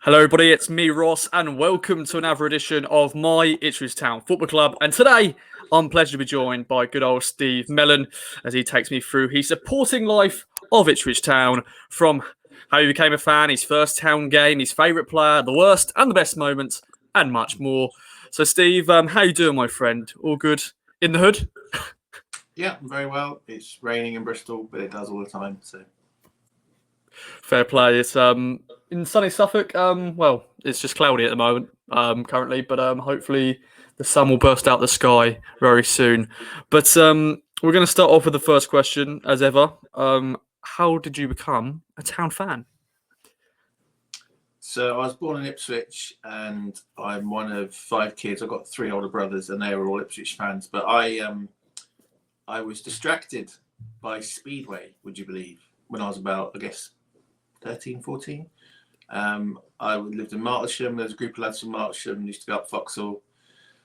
Hello, everybody. It's me, Ross, and welcome to another edition of my Ipswich Town Football Club. And today, I'm pleased to be joined by good old Steve Mellen as he takes me through his supporting life of Ipswich Town, from how he became a fan, his first town game, his favourite player, the worst and the best moments, and much more. So, Steve, how you doing, my friend? All good in the hood? Yeah, very well. It's raining in Bristol, but it does all the time. So Fair play. It's in sunny Suffolk. Well, it's just cloudy at the moment, currently, but hopefully the sun will burst out the sky very soon. But we're going to start off with the first question, as ever. How did you become a town fan? I was born in Ipswich, and I'm one of five kids. I've got three older brothers, and they were all Ipswich fans. But I was distracted by Speedway, would you believe, when I was about, I guess, 13, 14. I lived in Martlesham. There was a group of lads from Martlesham used to go up Foxhall.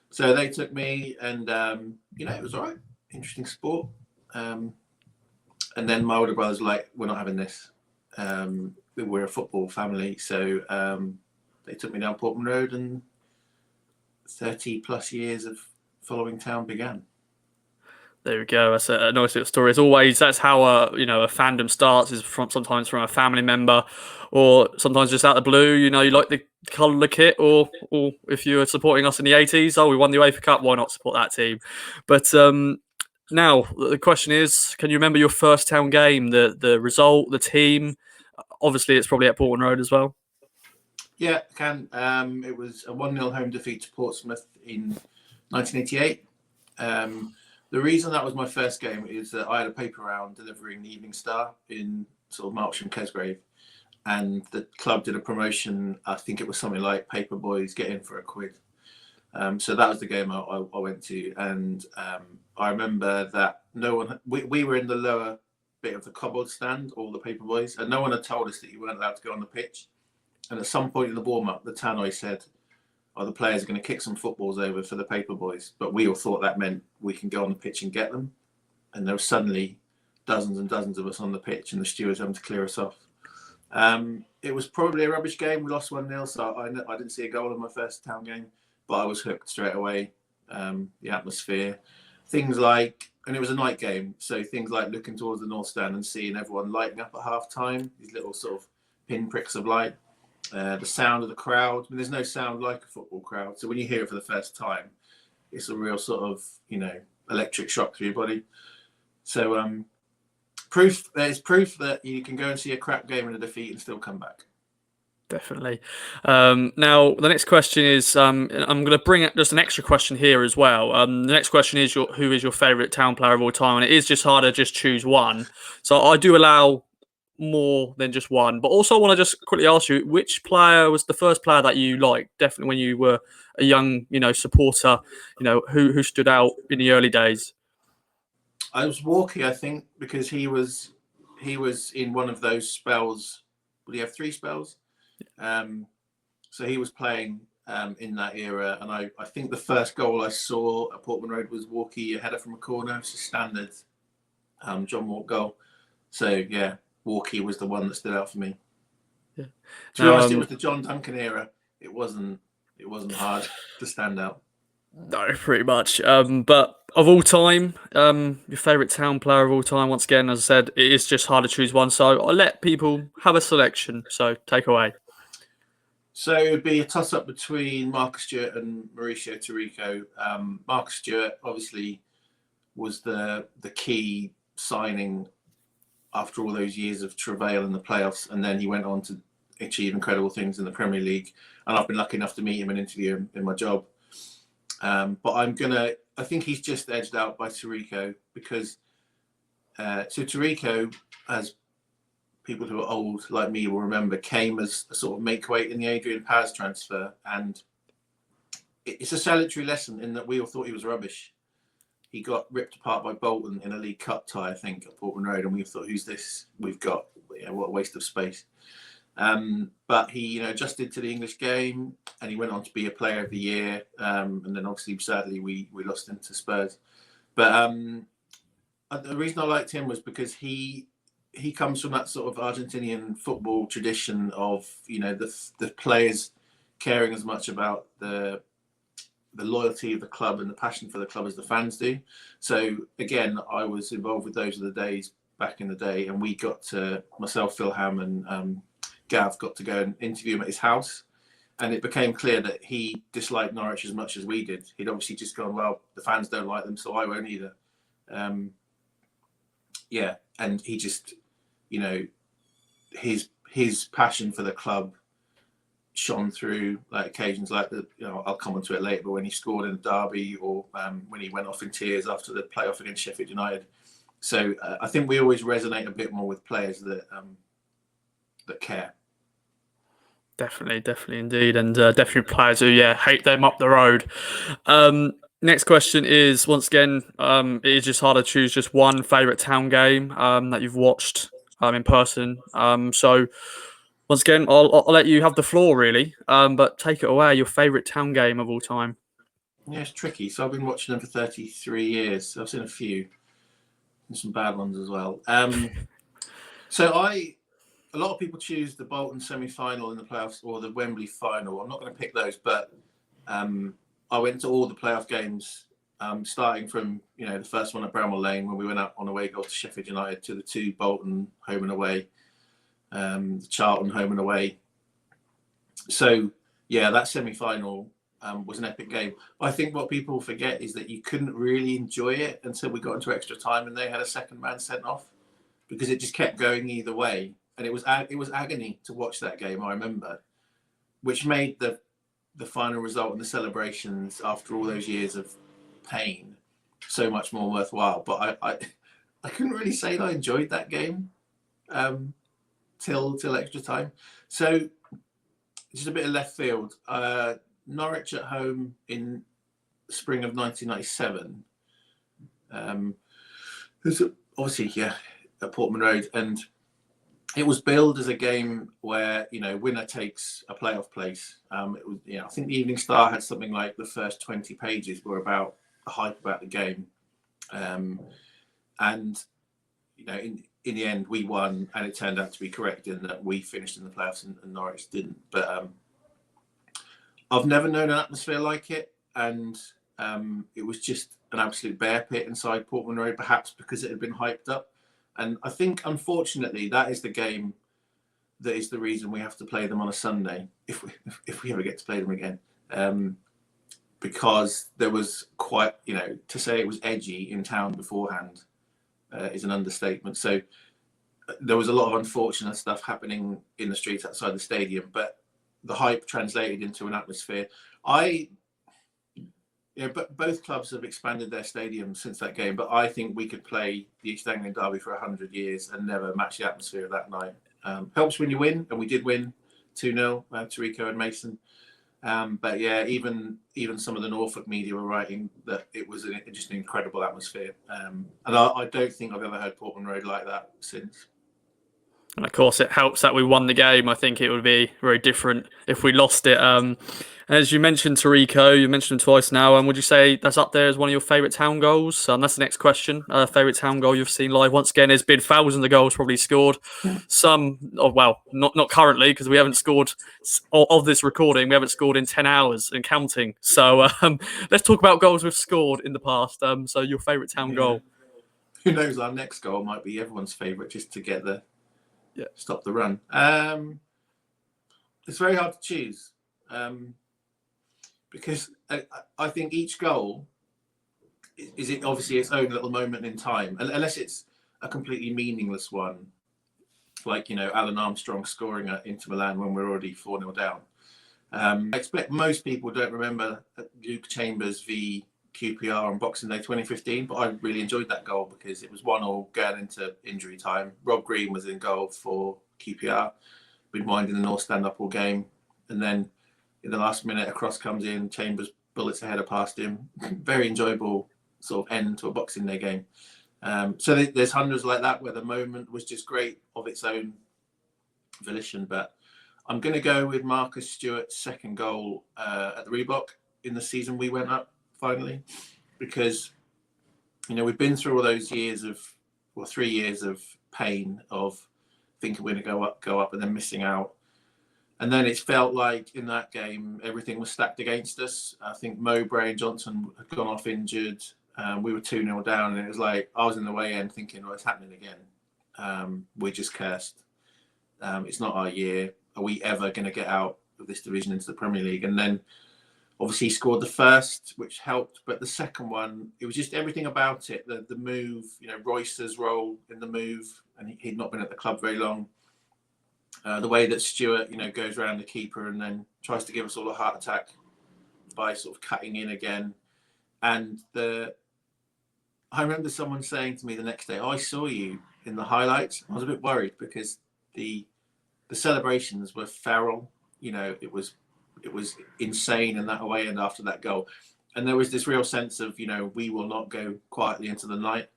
So they took me, and it was all right. Interesting sport. And then my older brothers were like, we're not having this. We're a football family. So they took me down Portman Road, and 30 plus years of following town began. There we go. That's a nice little story. As always, that's how a fandom starts. Is sometimes from a family member, or sometimes just out of the blue. You like the colour of the kit, or if you were supporting us in the '80s, we won the UEFA Cup. Why not support that team? But now the question is, can you remember your first town game, the result, the team? Obviously, it's probably at Portman Road as well. Yeah, I can. It was a 1-0 home defeat to Portsmouth in 1988. The reason that was my first game is that I had a paper round delivering the Evening Star in sort of Martlesham, Kesgrave, and the club did a promotion. I think it was something like Paper Boys get in for £1. So that was the game I went to, and I remember that we were in the lower bit of the cobbled stand, all the Paper Boys, and no one had told us that you weren't allowed to go on the pitch. And at some point in the warm-up, the tannoy said, the players are going to kick some footballs over for the Paper Boys. But we all thought that meant we can go on the pitch and get them. And there were suddenly dozens and dozens of us on the pitch, and the stewards having to clear us off. It was probably a rubbish game. We lost 1-0, so I didn't see a goal in my first town game, but I was hooked straight away. The atmosphere, things like, and it was a night game, so things like looking towards the North Stand and seeing everyone lighting up at half time, these little sort of pinpricks of light. The sound of the crowd. I mean, there's no sound like a football crowd. So when you hear it for the first time, it's a real sort of, electric shock through your body. So there's proof that you can go and see a crap game and a defeat and still come back. Definitely. Now, the next question is, I'm going to bring up just an extra question here as well. The next question is, who is your favourite town player of all time? And it is just hard to just choose one. So I do allow more than just one, but also I want to just quickly ask you, which player was the first player that you liked, definitely when you were a young supporter, who stood out in the early days? I was Walkie, I think, because he was in one of those spells. Would he have 3 spells? So he was playing in that era, and I think the first goal I saw at Portman Road was Walkie, a header from a corner. It's a standard John Walk goal. So yeah, Walkie was the one that stood out for me. Yeah. To be honest, it was the John Duncan era. It wasn't hard to stand out. No, pretty much. But of all time, your favourite town player of all time, once again, as I said, it is just hard to choose one. So I'll let people have a selection. So take away. So it would be a toss-up between Marcus Stewart and Mauricio Taricco. Marcus Stewart obviously was the key signing after all those years of travail in the playoffs, and then he went on to achieve incredible things in the Premier League. And I've been lucky enough to meet him and interview him in my job. But I think he's just edged out by Taricco, because Taricco, as people who are old like me will remember, came as a sort of make-weight in the Adrian Paz transfer. And it's a salutary lesson in that we all thought he was rubbish. He got ripped apart by Bolton in a League Cup tie, I think, at Portman Road, and we thought, who's this we've got? What a waste of space. But he, adjusted to the English game, and he went on to be a Player of the Year. And then obviously, sadly, we lost him to Spurs. But the reason I liked him was because he he comes from that sort of Argentinian football tradition of, you know, the players caring as much about the loyalty of the club and the passion for the club as the fans do. So again, I was involved with those of the days back in the day, and we got to, myself, Phil Ham, and Gav got to go and interview him at his house. And it became clear that he disliked Norwich as much as we did. He'd obviously just gone, well, the fans don't like them, so I won't either. Yeah, and he just, you know, his passion for the club shone through, like occasions like the, you know, I'll come onto it later, but when he scored in the derby, or when he went off in tears after the playoff against Sheffield United. So I think we always resonate a bit more with players that care. Definitely indeed, and definitely players who hate them up the road. Next question is, once again, it is just hard to choose just one favourite town game that you've watched in person. So once again, I'll let you have the floor really, but take it away. Your favourite town game of all time? Yeah, it's tricky. So I've been watching them for 33 years. I've seen a few, and some bad ones as well. So a lot of people choose the Bolton semi-final in the playoffs or the Wembley final. I'm not going to pick those, but I went to all the playoff games, starting from, you know, the first one at Bramall Lane when we went up on away goal to Sheffield United, to the two Bolton home and away, the Charlton home and away. So yeah, that semi-final was an epic game. I think what people forget is that you couldn't really enjoy it until we got into extra time and they had a second man sent off, because it just kept going either way. And it was agony to watch that game, I remember, which made the final result and the celebrations after all those years of pain so much more worthwhile. But I couldn't really say that I enjoyed that game till extra time. So just a bit of left field. Norwich at home in spring of 1997. There's obviously at Portman Road, and it was billed as a game where, you know, winner takes a playoff place. It was, you know, I think the Evening Star had something like the first 20 pages were about the hype about the game, and you know, in the end, we won, and it turned out to be correct in that we finished in the playoffs and Norwich didn't. But I've never known an atmosphere like it, and it was just an absolute bear pit inside Portman Road, perhaps because it had been hyped up. And I think, unfortunately, that is the game that is the reason we have to play them on a Sunday, if we ever get to play them again. Because there was quite, you know, to say it was edgy in town beforehand is an understatement. So there was a lot of unfortunate stuff happening in the streets outside the stadium, but the hype translated into an atmosphere. But both clubs have expanded their stadiums since that game, but I think we could play the East Anglian Derby for 100 years and never match the atmosphere of that night. Helps when you win, and we did win 2-0, Tarico and Mason. But yeah, even some of the Norfolk media were writing that it was just an incredible atmosphere. And I don't think I've ever heard Portman Road like that since. And of course, it helps that we won the game. I think it would be very different if we lost it. As you mentioned, Tarico, you mentioned him twice now. Would you say that's up there as one of your favourite town goals? That's the next question. Favourite town goal you've seen live? Once again, there's been thousands of goals probably scored. Some, not currently, because we haven't scored of this recording. We haven't scored in 10 hours and counting. So let's talk about goals we've scored in the past. So your favourite town goal? Who knows? Our next goal might be everyone's favourite, just to get stop the run. It's very hard to choose. Because I think each goal is obviously its own little moment in time, unless it's a completely meaningless one, like, you know, Alan Armstrong scoring at Inter Milan when we're already 4-0 down. I expect most people don't remember Luke Chambers v QPR on Boxing Day 2015, but I really enjoyed that goal because it was 1-1 going into injury time. Rob Green was in goal for QPR, been winding the North stand-up all game, and then in the last minute, a cross comes in, Chambers bullets a header past him. Very enjoyable sort of end to a Boxing Day game. So there's hundreds like that where the moment was just great of its own volition. But I'm going to go with Marcus Stewart's second goal at the Reebok in the season we went up finally, because, you know, we've been through all those years of, 3 years of pain of thinking we're going to go up, and then missing out. And then it felt like in that game, everything was stacked against us. I think Mowbray and Johnson had gone off injured. We were 2-0 down, and it was like I was in the way end thinking, well, it's happening again. We're just cursed. It's not our year. Are we ever going to get out of this division into the Premier League? And then obviously he scored the first, which helped. But the second one, it was just everything about it. The move, Royce's role in the move, and he'd not been at the club very long. The way that Stewart, goes around the keeper and then tries to give us all a heart attack by sort of cutting in again. And I remember someone saying to me the next day, I saw you in the highlights. I was a bit worried because the celebrations were feral. It was insane in that away end after that goal. And there was this real sense of, we will not go quietly into the night.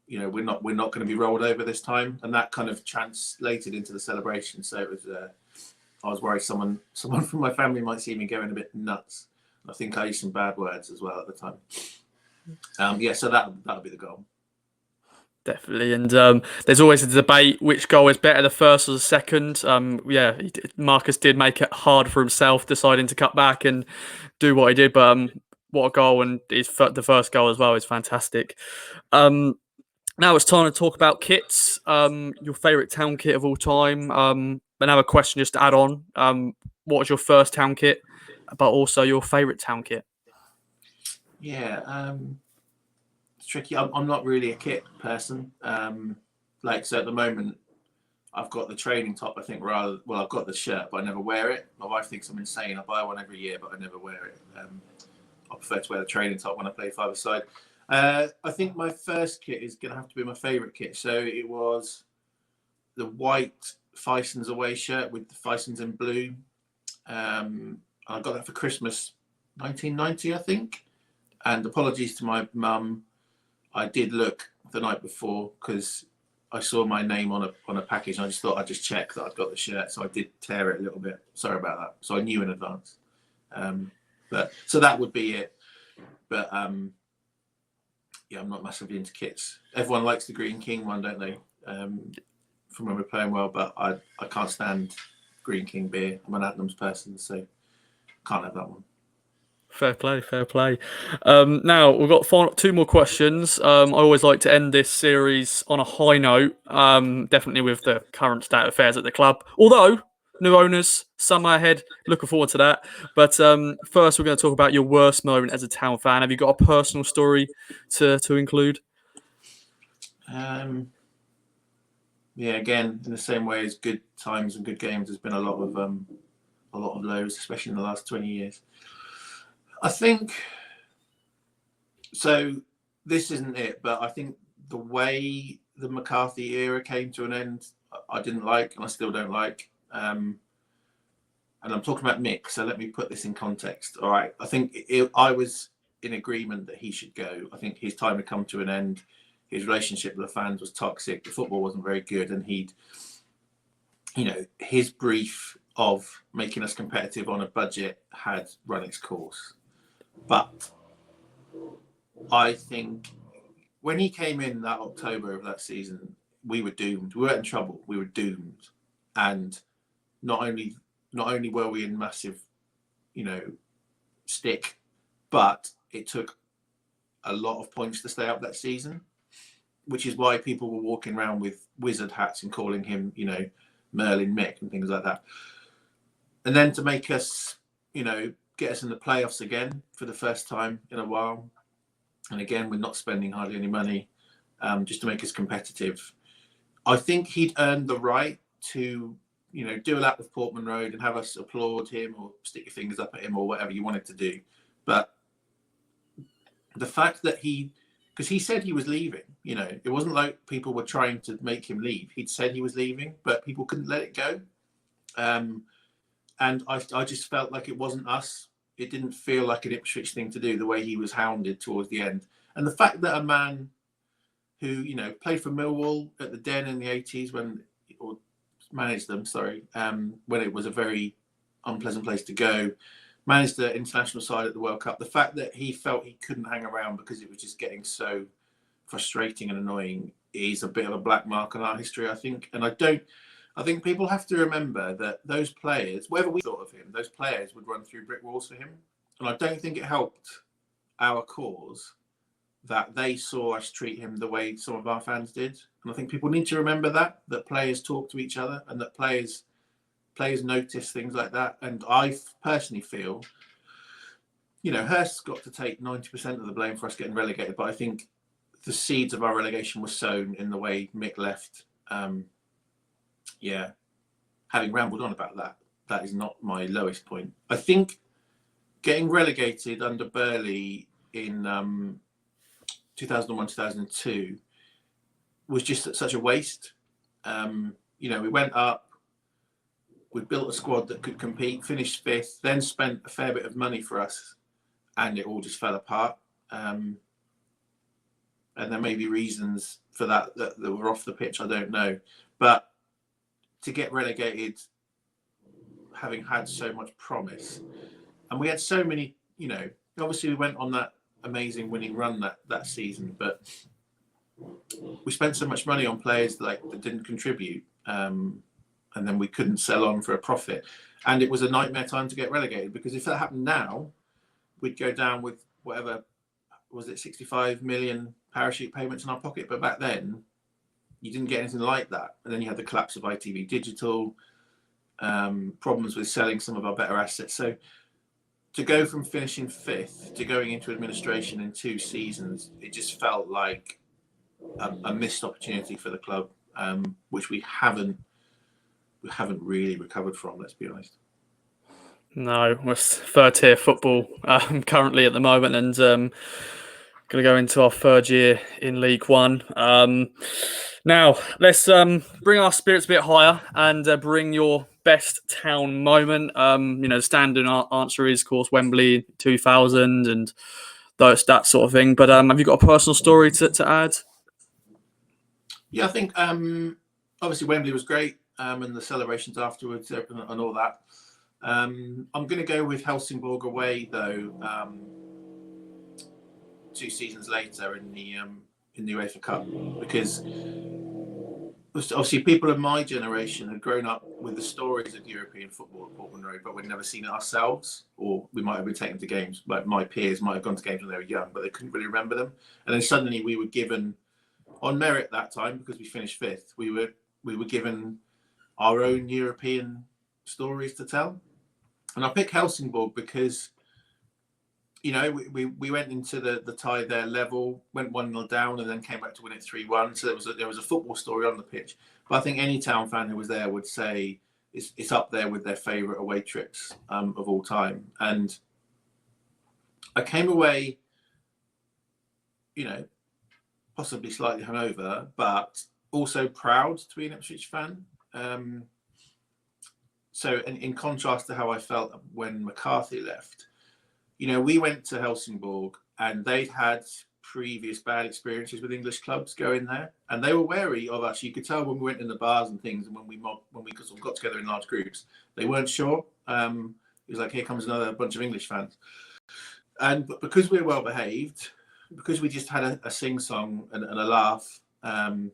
We're not going to be rolled over this time, and that kind of translated into the celebration. So it was, I was worried someone from my family might see me going a bit nuts. I think I used some bad words as well at the time. So that'll be the goal. Definitely, and there's always a debate which goal is better, the first or the second. Marcus did make it hard for himself, deciding to cut back and do what he did. But what a goal, and the first goal as well is fantastic. Now it's time to talk about kits. Your favourite Town kit of all time. Another question just to add on. What was your first Town kit, but also your favourite Town kit? Yeah, it's tricky. I'm not really a kit person. So at the moment, I've got the training top. I think I've got the shirt, but I never wear it. My wife thinks I'm insane. I buy one every year, but I never wear it. I prefer to wear the training top when I play five-a-side. I think my first kit is going to have to be my favourite kit. So it was the white Fisons away shirt with the Fisons in blue. I got that for Christmas 1990, I think. And apologies to my mum. I did look the night before because I saw my name on a package, and I just thought I'd just check that I'd got the shirt. So I did tear it a little bit. Sorry about that. So I knew in advance. So that would be it. But I'm not massively into kits. Everyone likes the Green King one, don't they? From when we're playing well, but I can't stand Green King beer. I'm an Adnams person, so can't have that one. Fair play. Now we've got two more questions. I always like to end this series on a high note. Definitely with the current state of affairs at the club. Although new owners, summer ahead, looking forward to that. But first, we're going to talk about your worst moment as a Town fan. Have you got a personal story to include? Again, in the same way as good times and good games, there's been a lot of lows, especially in the last 20 years. I think so. This isn't it, but I think the way the McCarthy era came to an end, I didn't like, and I still don't like. And I'm talking about Mick, so let me put this in context. All right, I think I was in agreement that he should go. I think his time had come to an end. His relationship with the fans was toxic. The football wasn't very good, and his brief of making us competitive on a budget had run its course. But I think when he came in that October of that season, we were doomed. We weren't in trouble. We were doomed. And not only were we in massive, stick, but it took a lot of points to stay up that season, which is why people were walking around with wizard hats and calling him, Merlin Mick and things like that. And then to make us, get us in the playoffs again for the first time in a while. And again, we're not spending hardly any money, just to make us competitive. I think he'd earned the right to, do a lap of Portman Road and have us applaud him or stick your fingers up at him or whatever you wanted to do. But the fact that because he said he was leaving, it wasn't like people were trying to make him leave. He'd said he was leaving, but people couldn't let it go. And I just felt like it wasn't us. It didn't feel like an Ipswich thing to do, the way he was hounded towards the end. And the fact that a man who, played for Millwall at the Den in the 80s or managed them, when it was a very unpleasant place to go, managed the international side at the World Cup. The fact that he felt he couldn't hang around because it was just getting so frustrating and annoying is a bit of a black mark on our history, I think. And I think people have to remember that those players, whatever we thought of him, those players would run through brick walls for him. And I don't think it helped our cause that they saw us treat him the way some of our fans did. And I think people need to remember that players talk to each other and that players notice things like that. And I personally feel, Hurst's got to take 90% of the blame for us getting relegated. But I think the seeds of our relegation were sown in the way Mick left. Having rambled on about that, that is not my lowest point. I think getting relegated under Burley in 2001, 2002 was just such a waste. We went up, we built a squad that could compete, finished 5th, then spent a fair bit of money for us, and it all just fell apart. And there may be reasons for that were off the pitch, I don't know. But to get relegated, having had so much promise, and we had so many, obviously we went on that amazing winning run that season, but we spent so much money on players that didn't contribute, and then we couldn't sell on for a profit, and it was a nightmare time to get relegated, because if that happened now, we'd go down with whatever was it, 65 million parachute payments in our pocket. But back then you didn't get anything like that, and then you had the collapse of ITV Digital, problems with selling some of our better assets. So to go from finishing 5th to going into administration in 2 seasons, it just felt like a missed opportunity for the club, which we haven't really recovered from, let's be honest. No, we're 3rd-tier football currently at the moment, and going to go into our 3rd year in League One. Now, let's bring our spirits a bit higher and bring your best town moment. The standard answer is, of course, Wembley 2000 and that sort of thing. But have you got a personal story to add? Yeah, I think obviously Wembley was great, and the celebrations afterwards and all that. I'm going to go with Helsingborg away, though. 2 seasons later in the UEFA Cup, because obviously people of my generation had grown up with the stories of European football at Portman Road, but we'd never seen it ourselves, or we might have been taken to games. Like my peers might have gone to games when they were young, but they couldn't really remember them. And then suddenly we were given, on merit that time, because we finished 5th, we were given our own European stories to tell. And I pick Helsingborg because, we went into the tie there level, went 1-0 down, and then came back to win it 3-1. So there was a football story on the pitch. But I think any town fan who was there would say it's up there with their favourite away trips of all time. And I came away, possibly slightly hungover, but also proud to be an Ipswich fan. So in contrast to how I felt when McCarthy left, we went to Helsingborg and they'd had previous bad experiences with English clubs going there, and they were wary of us. You could tell when we went in the bars and things, and when we sort of got together in large groups, they weren't sure. It was like, here comes another bunch of English fans. But because we were well behaved, because we just had a sing song and a laugh, and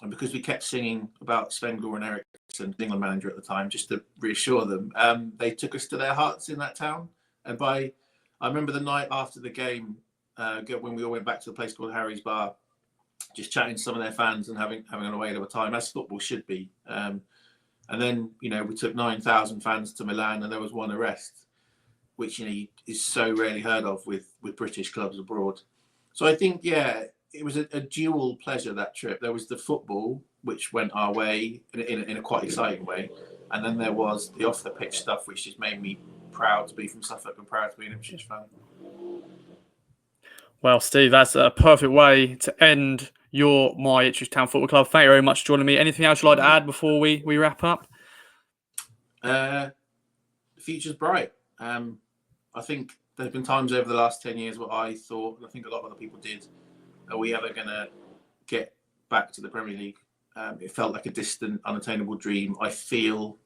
because we kept singing about Sven Goran Eriksson, the England manager at the time, just to reassure them, they took us to their hearts in that town. And I remember the night after the game, when we all went back to the place called Harry's Bar, just chatting to some of their fans and having an away of a time, as football should be. And then, we took 9,000 fans to Milan, and there was 1 arrest, which, is so rarely heard of with British clubs abroad. So I think, it was a dual pleasure, that trip. There was the football, which went our way in a quite exciting way. And then there was the off-the-pitch stuff, which just made me proud to be from Suffolk and proud to be an Ipswich fan. Well, Steve, that's a perfect way to end my Ipswich Town Football Club. Thank you very much for joining me. Anything else you'd like to add before we wrap up? The future's bright. I think there's been times over the last 10 years where I thought, and I think a lot of other people did, are we ever going to get back to the Premier League? It felt like a distant, unattainable dream. I feel,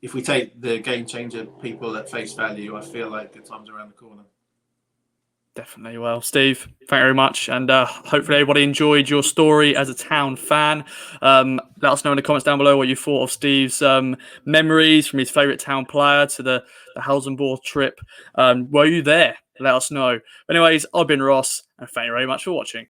if we take the game changer people at face value, I feel like good times around the corner. Definitely. Well, Steve, thank you very much. And hopefully everybody enjoyed your story as a Town fan. Let us know in the comments down below what you thought of Steve's memories from his favourite Town player to the Helsingborg trip. Were you there? Let us know. Anyways, I've been Ross, and thank you very much for watching.